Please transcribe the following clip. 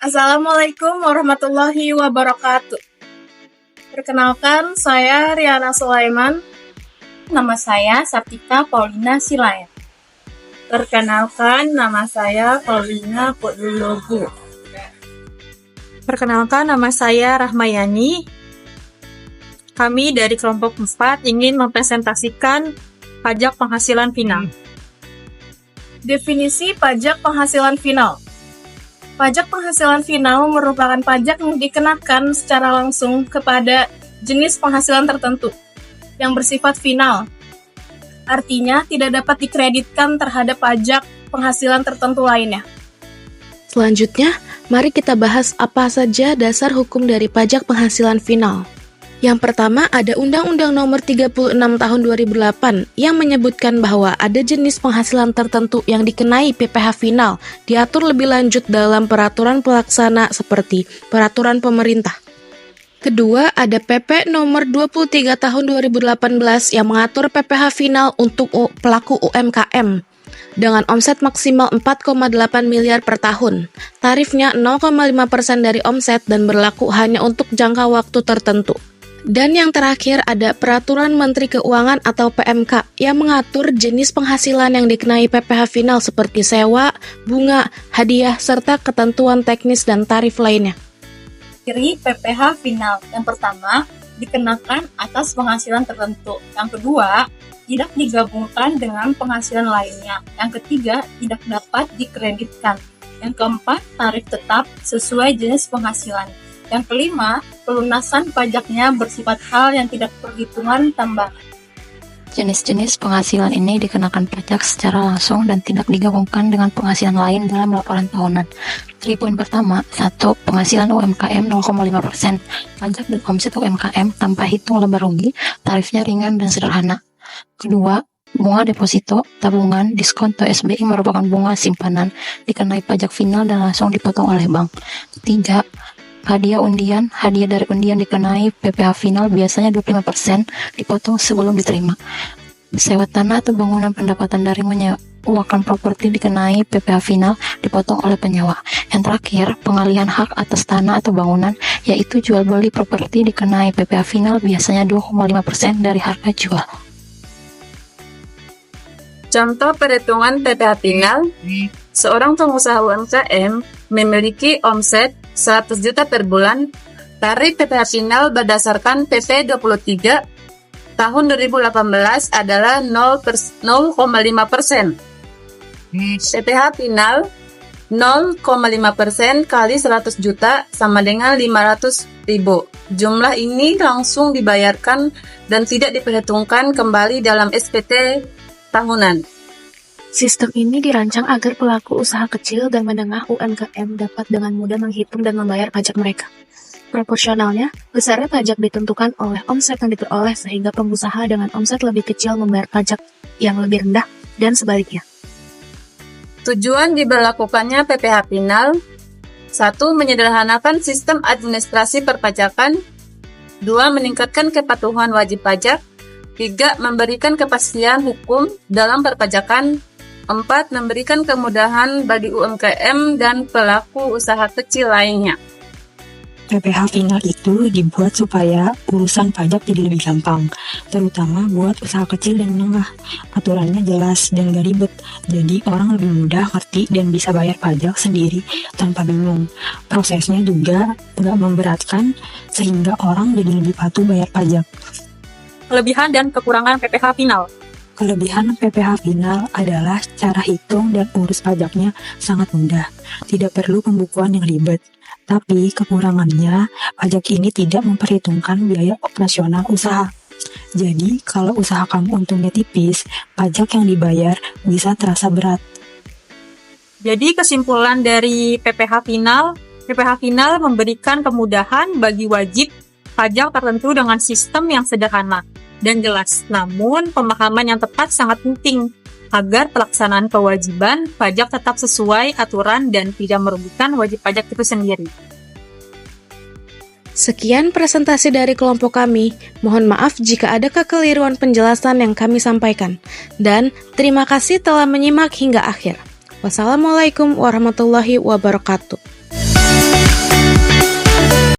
Assalamualaikum warahmatullahi wabarakatuh. Perkenalkan, saya Riana Sulaiman. Nama saya Sartika Paulina Silayan. Perkenalkan, nama saya Paulina Podologu. Perkenalkan, nama saya Rahmayani. Kami dari kelompok 4 ingin mempresentasikan pajak penghasilan final. Definisi pajak penghasilan final. Pajak penghasilan final merupakan pajak yang dikenakan secara langsung kepada jenis penghasilan tertentu yang bersifat final. Artinya, tidak dapat dikreditkan terhadap pajak penghasilan tertentu lainnya. Selanjutnya, mari kita bahas apa saja dasar hukum dari pajak penghasilan final. Yang pertama ada Undang-Undang Nomor 36 Tahun 2008 yang menyebutkan bahwa ada jenis penghasilan tertentu yang dikenai PPh final, diatur lebih lanjut dalam peraturan pelaksana seperti peraturan pemerintah. Kedua, ada PP Nomor 23 Tahun 2018 yang mengatur PPh final untuk pelaku UMKM dengan omset maksimal 4,8 miliar per tahun. Tarifnya 0,5% dari omset dan berlaku hanya untuk jangka waktu tertentu. Dan yang terakhir ada Peraturan Menteri Keuangan atau PMK yang mengatur jenis penghasilan yang dikenai PPh final seperti sewa, bunga, hadiah, serta ketentuan teknis dan tarif lainnya. Ciri PPh final. Yang pertama, dikenakan atas penghasilan tertentu. Yang kedua, tidak digabungkan dengan penghasilan lainnya. Yang ketiga, tidak dapat dikreditkan. Yang keempat, tarif tetap sesuai jenis penghasilan. Yang kelima, pelunasan pajaknya bersifat hal yang tidak perhitungan tambahan. Jenis-jenis penghasilan ini dikenakan pajak secara langsung dan tidak digabungkan dengan penghasilan lain dalam laporan tahunan. Jadi poin pertama, 1. Penghasilan UMKM 0,5%. Pajak dan omset UMKM tanpa hitung laba rugi, tarifnya ringan dan sederhana. Kedua, bunga deposito, tabungan, diskon atau SBI merupakan bunga simpanan, dikenai pajak final dan langsung dipotong oleh bank. Ketiga, hadiah undian, hadiah dari undian dikenai PPh final biasanya 25% dipotong sebelum diterima. Sewa tanah atau bangunan pendapatan dari menyewakan properti dikenai PPh final dipotong oleh penyewa. Yang terakhir, pengalihan hak atas tanah atau bangunan yaitu jual beli properti dikenai PPh final biasanya 2,5% dari harga jual. Contoh perhitungan PPh final, seorang pengusaha UMKM memiliki omset 100 juta per bulan. Tarif PPh final berdasarkan PP 23 tahun 2018 adalah 0,5%. PPh final 0,5% kali 100 juta sama dengan 500.000. Jumlah ini langsung dibayarkan dan tidak diperhitungkan kembali dalam SPT tahunan. Sistem ini dirancang agar pelaku usaha kecil dan menengah UMKM dapat dengan mudah menghitung dan membayar pajak mereka. Proporsionalnya, besarnya pajak ditentukan oleh omset yang diperoleh sehingga pengusaha dengan omset lebih kecil membayar pajak yang lebih rendah dan sebaliknya. Tujuan diberlakukannya PPh final: 1. Menyederhanakan sistem administrasi perpajakan. 2. Meningkatkan kepatuhan wajib pajak. 3. Memberikan kepastian hukum dalam perpajakan. 4. Memberikan kemudahan bagi UMKM dan pelaku usaha kecil lainnya. PPh final itu dibuat supaya urusan pajak jadi lebih gampang, terutama buat usaha kecil dan menengah. Aturannya jelas dan gak ribet, jadi orang lebih mudah ngerti dan bisa bayar pajak sendiri tanpa bingung. Prosesnya juga gak memberatkan, sehingga orang jadi lebih patuh bayar pajak. Kelebihan dan kekurangan PPh final. Kelebihan PPh final adalah cara hitung dan urus pajaknya sangat mudah, tidak perlu pembukuan yang ribet. Tapi kekurangannya, pajak ini tidak memperhitungkan biaya operasional usaha. Jadi, kalau usaha kamu untungnya tipis, pajak yang dibayar bisa terasa berat. Jadi kesimpulan dari PPh final memberikan kemudahan bagi wajib pajak tertentu dengan sistem yang sederhana dan jelas. Namun, pemahaman yang tepat sangat penting agar pelaksanaan kewajiban pajak tetap sesuai aturan dan tidak merugikan wajib pajak itu sendiri. Sekian presentasi dari kelompok kami. Mohon maaf jika ada kekeliruan penjelasan yang kami sampaikan. Dan terima kasih telah menyimak hingga akhir. Wassalamualaikum warahmatullahi wabarakatuh.